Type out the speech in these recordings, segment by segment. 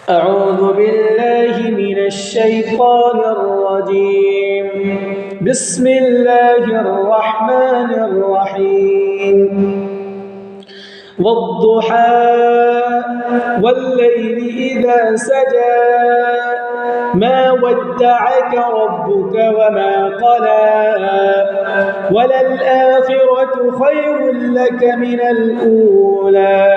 أعوذ بالله من الشيطان الرجيم. بسم الله الرحمن الرحيم. والضحى والليل إذا سجى ما ودعك ربك وما قلى وللآخرة خير لك من الأولى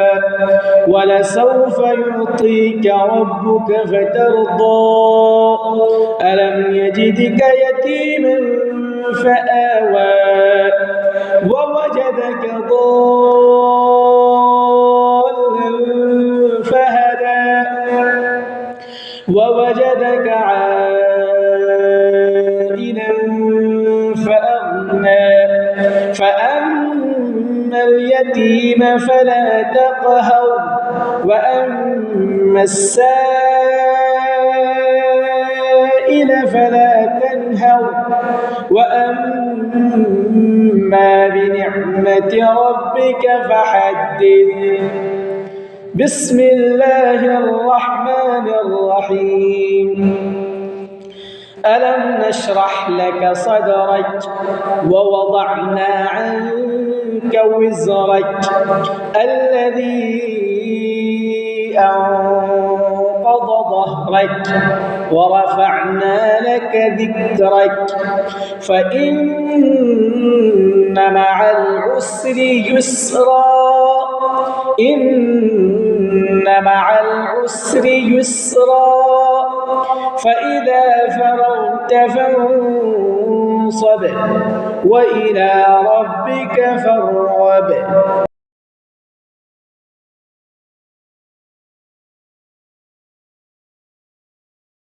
ولسوف يعطيك ربك فترضى ألم يجدك يتيما فآوى ووجدك ضالا فهدى ووجدك عائلا فأغنى فأما اليتيم فلا تقهر وأما السائل فلا تنهر وأما بنعمة ربك فحدث. بسم الله الرحمن الرحيم. ألم نشرح لك صدرك ووضعنا عنك وزرك الذي أنقض ظهرك ورفعنا لك ذكرك فإن مع العسر يسرا إن مع العسر يسرا فإذا فرغت فانصب وإلى ربك فارغب.